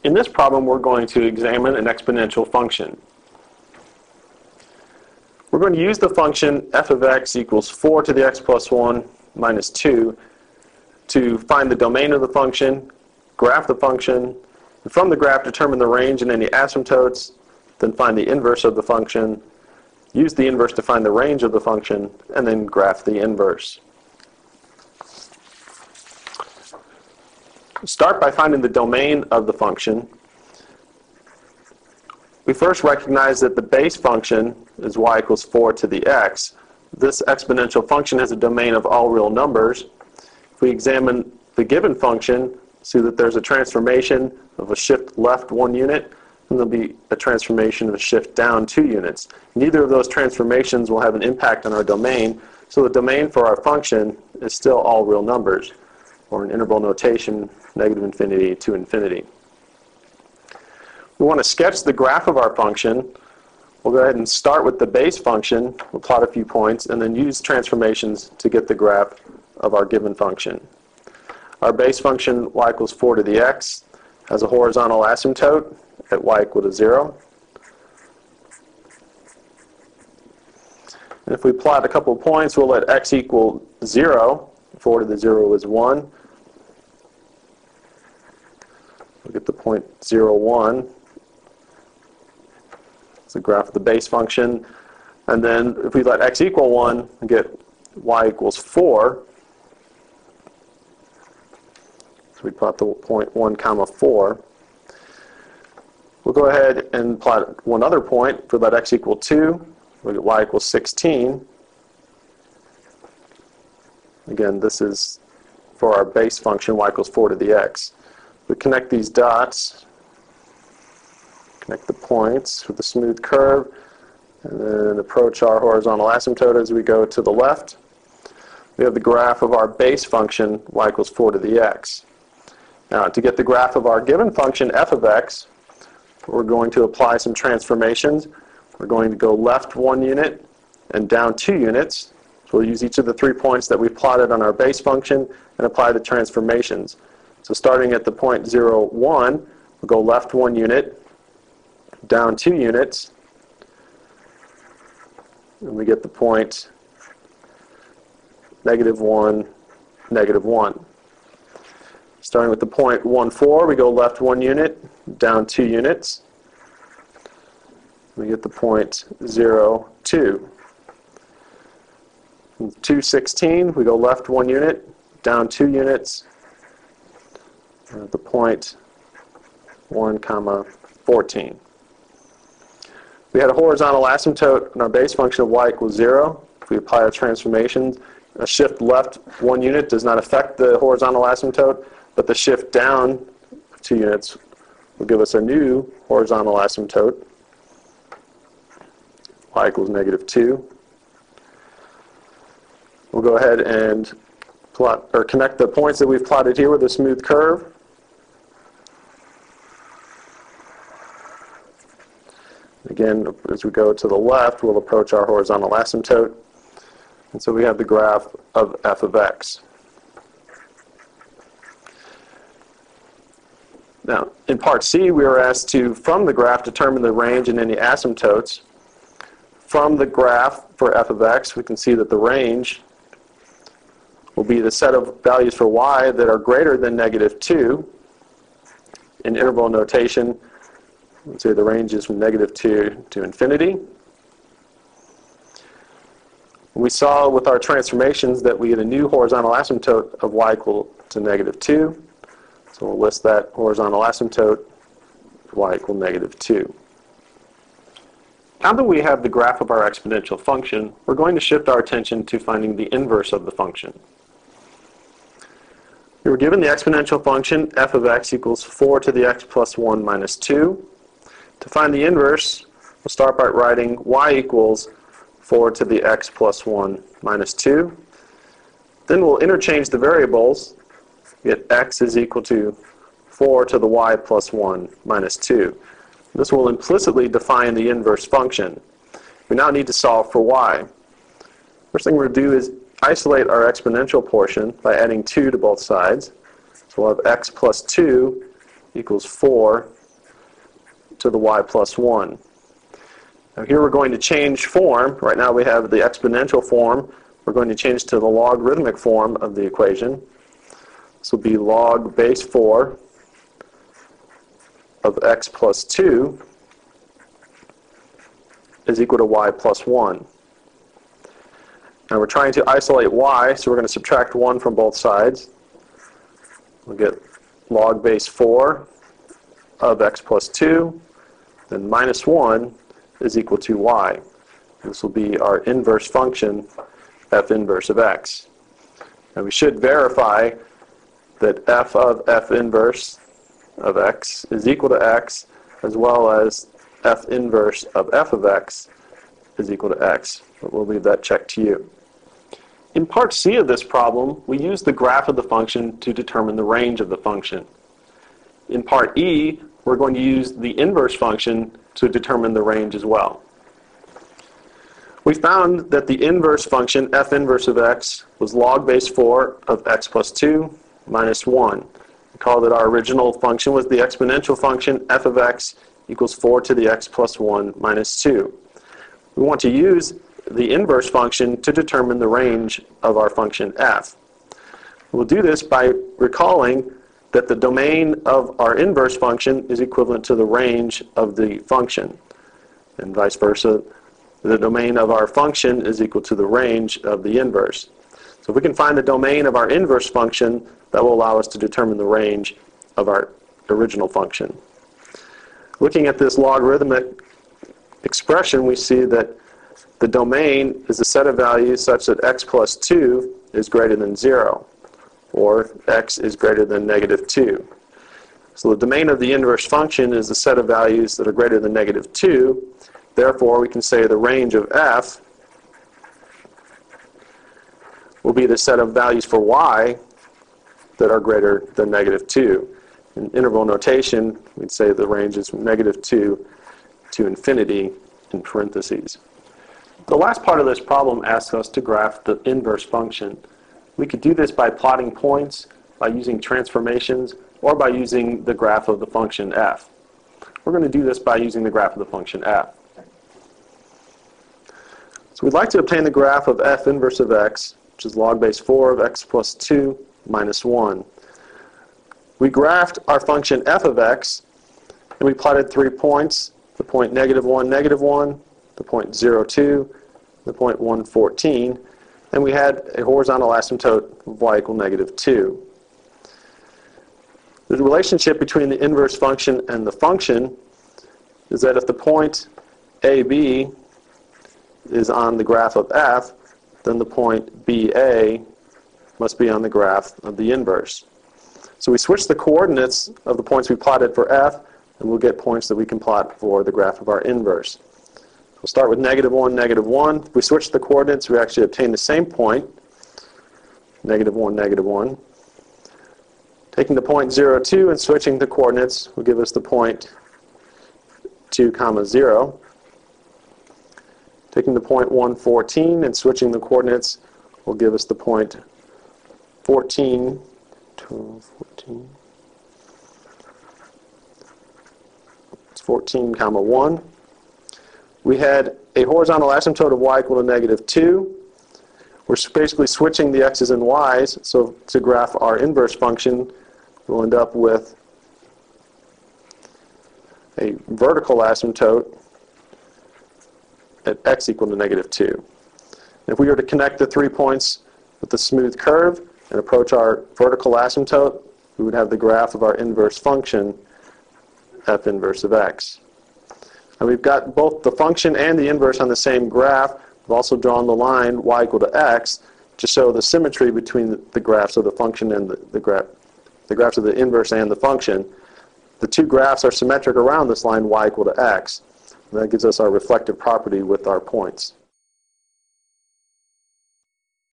In this problem, we're going to examine an exponential function. We're going to use the function f of x equals 4 to the x plus 1 minus 2 to find the domain of the function, graph the function, and from the graph determine the range and any asymptotes, then find the inverse of the function, use the inverse to find the range of the function, and then graph the inverse. Start by finding the domain of the function. We first recognize that the base function is y equals 4 to the x. This exponential function has a domain of all real numbers. If we examine the given function, see that there's a transformation of a shift left 1 unit, and there'll be a transformation of a shift down 2 units. Neither of those transformations will have an impact on our domain, so the domain for our function is still all real numbers, or in interval notation, negative infinity to infinity. We want to sketch the graph of our function. We'll go ahead and start with the base function. We'll plot a few points and then use transformations to get the graph of our given function. Our base function y equals 4 to the x has a horizontal asymptote at y equal to 0. And if we plot a couple of points, we'll let x equal 0. 4 to the 0 is 1. We'll get the point 0, 1. It's the graph of the base function. And then if we let x equal 1, we get y equals 4. So we plot the point 1 comma 4. We'll go ahead and plot one other point. If we let x equal 2, we get y equals 16. Again, this is for our base function, y equals 4 to the x. We connect these dots, connect the points with a smooth curve, and then approach our horizontal asymptote as we go to the left. We have the graph of our base function, y equals 4 to the x. Now, to get the graph of our given function, f of x, we're going to apply some transformations. We're going to go left 1 unit and down 2 units. So we'll use each of the 3 points that we've plotted on our base function and apply the transformations. So starting at the point 0, 1, we'll go left 1 unit, down 2 units, and we get the point negative 1, negative 1. Starting with the point 1, 4, we go left 1 unit, down 2 units. We get the point 0, 2. From 2, 16, we go left 1 unit, down 2 units. At the point 1 comma 14. We had a horizontal asymptote in our base function of y equals 0. If we apply our transformations, a shift left 1 unit does not affect the horizontal asymptote, but the shift down 2 units will give us a new horizontal asymptote, y equals negative 2. We'll go ahead and plot or connect the points that we've plotted here with a smooth curve. Again, as we go to the left, we'll approach our horizontal asymptote. And so we have the graph of f of x. Now, in part C, we were asked to, from the graph, determine the range and any asymptotes. From the graph for f of x, we can see that the range will be the set of values for y that are greater than negative 2. In interval notation, let's say the range is from negative 2 to infinity. We saw with our transformations that we get a new horizontal asymptote of y equal to negative 2. So we'll list that horizontal asymptote, y equal negative 2. Now that we have the graph of our exponential function, we're going to shift our attention to finding the inverse of the function. We were given the exponential function f of x equals 4 to the x plus 1 minus 2. To find the inverse, we'll start by writing y equals 4 to the x plus 1 minus 2. Then we'll interchange the variables. Get x is equal to 4 to the y plus 1 minus 2. This will implicitly define the inverse function. We now need to solve for y. First thing we're going to do is isolate our exponential portion by adding 2 to both sides. So we'll have x plus 2 equals 4 to the y plus 1. Now here we're going to change form. Right now we have the exponential form. We're going to change to the logarithmic form of the equation. This will be log base 4 of x plus 2 is equal to y plus 1. Now we're trying to isolate y, so we're going to subtract 1 from both sides. We'll get log base 4 of x plus 2, then minus 1 is equal to y. This will be our inverse function, f inverse of x. Now we should verify that f of f inverse of x is equal to x, as well as f inverse of f of x is equal to x. But we'll leave that check to you. In part C of this problem, we use the graph of the function to determine the range of the function. In part E, we're going to use the inverse function to determine the range as well. We found that the inverse function, f inverse of x, was log base 4 of x plus 2 minus 1. Recall that our original function was the exponential function, f of x equals 4 to the x plus 1 minus 2. We want to use the inverse function to determine the range of our function f. We'll do this by recalling that the domain of our inverse function is equivalent to the range of the function, and vice versa. The domain of our function is equal to the range of the inverse. So if we can find the domain of our inverse function, that will allow us to determine the range of our original function. Looking at this logarithmic expression, we see that the domain is a set of values such that x plus 2 is greater than 0, or x is greater than negative 2. So the domain of the inverse function is a set of values that are greater than negative 2. Therefore, we can say the range of f will be the set of values for y that are greater than negative 2. In interval notation, we'd say the range is from negative 2 to infinity in parentheses. The last part of this problem asks us to graph the inverse function. We could do this by plotting points, by using transformations, or by using the graph of the function f. We're going to do this by using the graph of the function f. So we'd like to obtain the graph of f inverse of x, which is log base 4 of x plus 2 minus 1. We graphed our function f of x, and we plotted 3 points, the point negative 1, negative 1, the point 0, 2, the point 1, 14, and we had a horizontal asymptote of y equal negative 2. The relationship between the inverse function and the function is that if the point AB is on the graph of f, then the point BA must be on the graph of the inverse. So we switch the coordinates of the points we plotted for f, and we'll get points that we can plot for the graph of our inverse. We'll start with negative 1, negative 1. If we switch the coordinates, we actually obtain the same point, negative 1, negative 1. Taking the point 0, 2 and switching the coordinates will give us the point 2, 0. Taking the point 1, 14 and switching the coordinates will give us the point 14, 12, 14. It's 14, 1. We had a horizontal asymptote of y equal to negative 2. We're basically switching the x's and y's, so to graph our inverse function, we'll end up with a vertical asymptote at x equal to negative 2. If we were to connect the 3 points with a smooth curve and approach our vertical asymptote, we would have the graph of our inverse function, f inverse of x. And we've got both the function and the inverse on the same graph. We've also drawn the line y equal to x to show the symmetry between the graphs of the function and the graphs of the inverse and the function. The two graphs are symmetric around this line y equal to x. And that gives us our reflective property with our points.